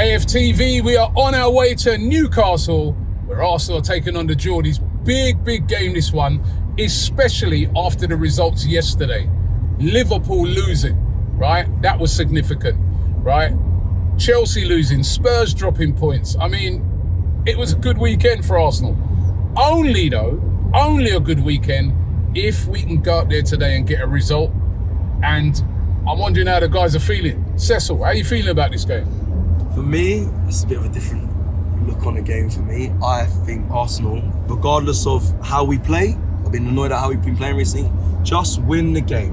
AFTV, we are on our way to Newcastle, where Arsenal are taking on the Geordies. Big game, this one, especially after the results yesterday. Liverpool losing, right? That was significant, right? Chelsea losing, Spurs dropping points. I mean, it was a good weekend for Arsenal. Only a good weekend if we can go up there today and get a result. And I'm wondering how the guys are feeling. Cecil, how are you feeling about this game? For me, it's a bit of a different look on the game for me. I think Arsenal, regardless of how we play, I've been annoyed at how we've been playing recently, just win the game.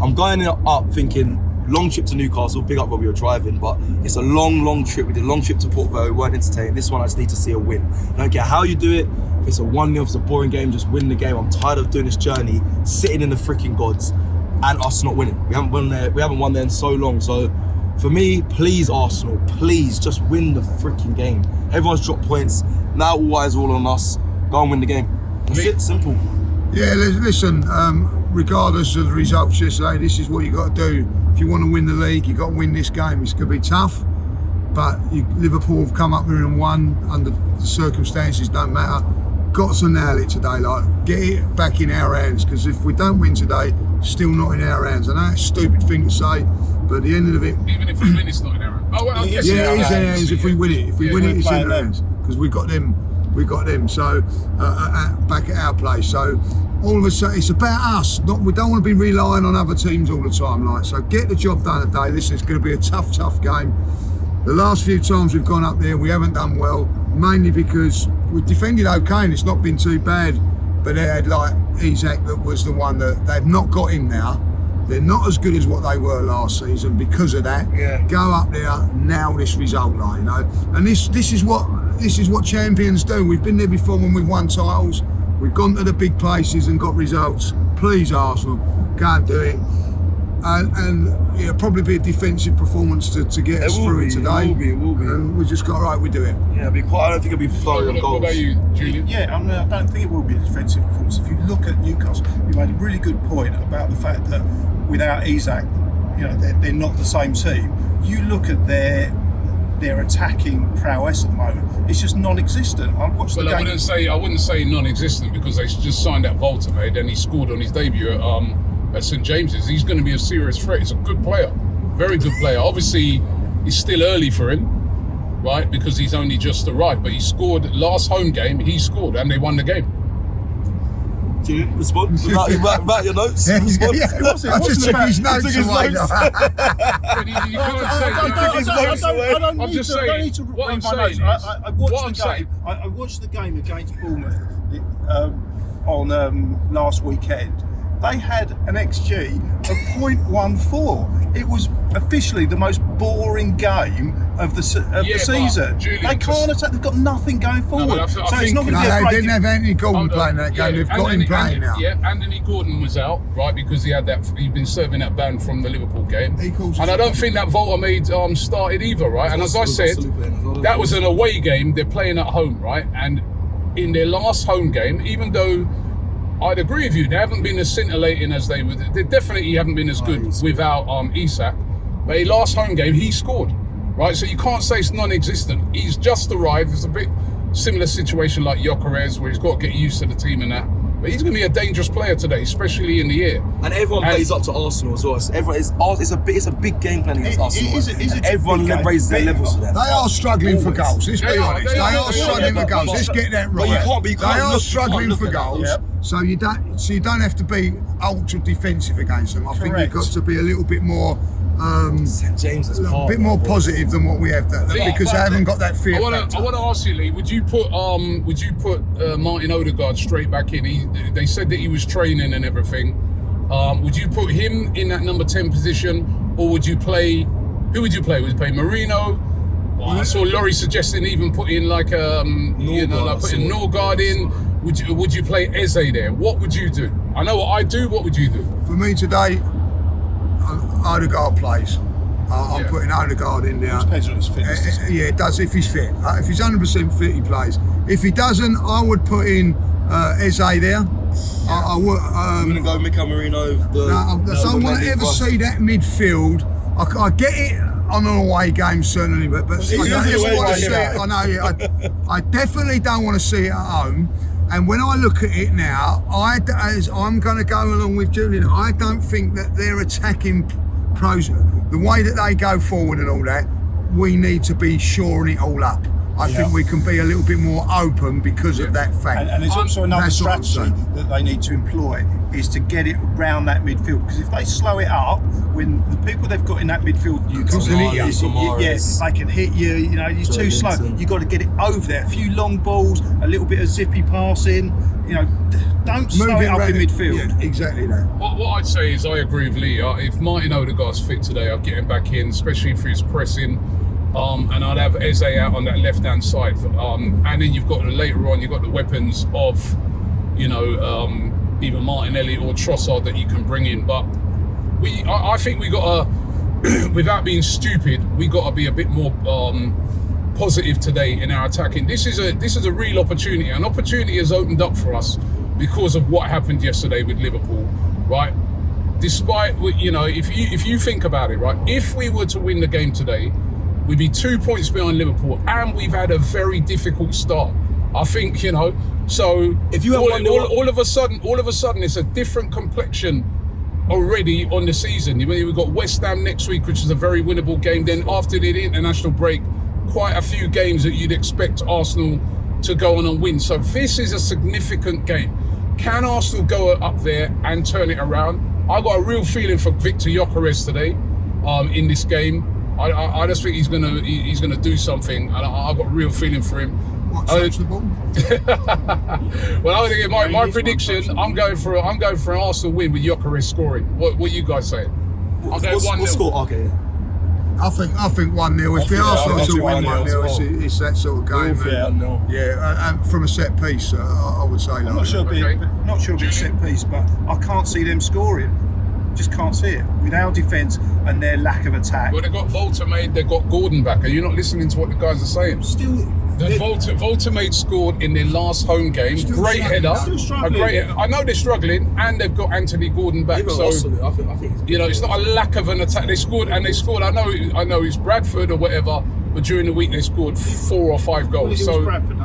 I'm going up thinking, long trip to Newcastle, big up where we were driving, but it's a long trip. We did a long trip to Port Vale, we weren't entertained. This one I just need to see a win. I don't care how you do it. If it's a 1-0, if it's a boring game, just win the game. I'm tired of doing this journey, sitting in the freaking gods, and us not winning. We haven't won there in so long. So for me, please Arsenal, please just win the freaking game. Everyone's dropped points. Now all eyes are all on us. Go and win the game. That's it, simple. Yeah, listen, regardless of the results yesterday, this is what you got to do. If you want to win the league, you got to win this game. It's going to be tough, but Liverpool have come up here and won under the circumstances, don't matter. Got to nail it today, like get it back in our hands, because if we don't win today, still not in our hands. I know it's a stupid thing to say, but at the end of it, even if we win, it's not in our hands. Oh, well, yeah, it's in our hands if we win it. If we win it, it's in our hands, because we got them. So back at our place. So all of a sudden, it's about us. We don't want to be relying on other teams all the time. Like, so get the job done today. Listen, it's going to be a tough game. The last few times we've gone up there, we haven't done well, mainly because we've defended okay and it's not been too bad. But they had like Isaac, that was the one that they've not got him now. They're not as good as what they were last season because of that. Yeah. Go up there, nail this result, like, you know. And this is what champions do. We've been there before when we've won titles. We've gone to the big places and got results. Please, Arsenal, go and do it. And it'll probably be a defensive performance to get us through it today. It will be. And we just got right, we do it. Yeah, I don't think it'll be flurry of goals. What about you, Julian? Yeah, I mean, I don't think it will be a defensive performance. If you look at Newcastle, you made a really good point about the fact that without Isaac, you know, they're not the same team. You look at their attacking prowess at the moment; it's just non-existent. I watched the game. I wouldn't say non-existent, because they just signed that Volta, mate, and he scored on his debut at St James's. He's going to be a serious threat. He's a good player, very good player. Obviously, it's still early for him, right? Because he's only just arrived. But he scored last home game. He scored, and they won the game. Julian, respond about your notes. I just took his notes away. I watched the game against Bournemouth on last weekend. They had an XG of 0.14. It was officially the most boring game of the season. Julian, they can't attack. They've got nothing going forward. They didn't have Anthony Gordon playing that game. They've got him playing now. Yeah, Anthony Gordon was out, right, because he'd been serving that ban from the Liverpool game. And I don't think that Volta made started either, right? And as I said, that was an away game. They're playing at home, right? And in their last home game, even though I'd agree with you, they haven't been as scintillating as they would. They definitely haven't been as good without Isak. But in last home game, he scored, right? So you can't say it's non-existent. He's just arrived. It's a bit similar situation like Gyökeres, where he's got to get used to the team and that. But he's going to be a dangerous player today, especially in the air. And everyone plays up to Arsenal as well. It's a big game plan against Arsenal. Everyone raises their levels to them. They are struggling for goals. Let's be honest. They are struggling for goals. Let's get that right. But you can't they are struggling for goals. So you don't have to be ultra defensive against them. I think you've got to be a little bit more St James's Park, a bit more positive than what we have done, because they haven't got that fear factor. I want to ask you, Lee. Would you put Martin Odegaard straight back in? They said that he was training and everything. Would you put him in that number 10 position, or would you play? Who would you play? Would you play Marino? I saw Laurie suggesting even putting like putting Norgard in. Would you play Eze there? What would you do? I know what I do. What would you do? For me today, Odegaard plays. I'm putting Odegaard in there. It depends on his fitness. It does, if he's fit. If he's 100% fit, he plays. If he doesn't, I would put in Eze there. I would. I'm going to go Mikel Marino. I want to ever see that midfield I get it on an away game certainly, but I don't want to see it. I know. Yeah, I definitely don't want to see it at home. And when I look at it now, I'm going to go along with Julian. I don't think that their attacking pros, the way that they go forward and all that, we need to be shoring it all up. I think we can be a little bit more open because of that fact. And there's also another strategy that they need to employ is to get it around that midfield, because if they slow it up, when the people they've got in that midfield, they can hit you. You know, you're too slow. You've got to get it over there. A few long balls, a little bit of zippy passing. You know, don't slow it up in midfield. Yeah, exactly that. What I'd say is I agree with Lee. If Martin Odegaard's fit today, I'd get him back in, especially if he's pressing. And I'd have Eze out on that left-hand side. And then you've got later on, you've got the weapons of, either Martinelli or Trossard that you can bring in. But I think we got to, without being stupid, we got to be a bit more positive today in our attacking. This is a real opportunity. An opportunity has opened up for us because of what happened yesterday with Liverpool, right? Despite, if you think about it, right, if we were to win the game today, we'd be 2 points behind Liverpool, and we've had a very difficult start. I think, so if you have all of a sudden, it's a different complexion already on the season. We've got West Ham next week, which is a very winnable game. Then after the international break, quite a few games that you'd expect Arsenal to go on and win. So this is a significant game. Can Arsenal go up there and turn it around? I got a real feeling for Victor Gyökeres today in this game. I just think he's gonna do something, and I've got a real feeling for him. What, touch the ball? Well, I'm gonna get my prediction. I'm going for an Arsenal win with Gyökeres scoring. What you guys say? I'm going 1-0. What score? Okay. I think 1-0. If the Arsenal to win 1-0, it's that sort of game. And from a set piece, I would say. I'm not sure it'll be a set piece, but I can't see them scoring. Just can't see it with our defence and their lack of attack. Well, they've got Volta-Made, they've got Gordon back. Are you not listening to what the guys are saying? Volta-Made scored in their last home game. Great header. I know they're struggling, and they've got Anthony Gordon back. So I think it's not a lack of an attack. They scored. I know it's Bradford or whatever, but during the week they scored 4 or 5 goals. Well, Bradford,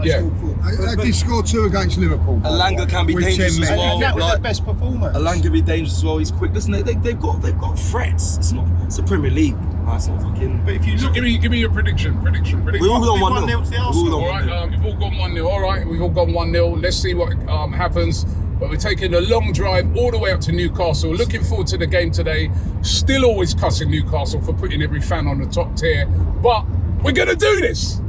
they did score 2 against Liverpool. Alanga can be dangerous as well. And that was their best performance. Alanga can be dangerous as well. He's quick. Listen, they've got threats. It's a Premier League. It's not fucking. But if you look, give me your prediction. We all got 1-0 to the Arsenal. All right, we've all gone 1-0. All right, we've all gone 1-0. Let's see what happens. But we're taking a long drive all the way up to Newcastle. Looking forward to the game today. Still always cussing Newcastle for putting every fan on the top tier. But we're going to do this.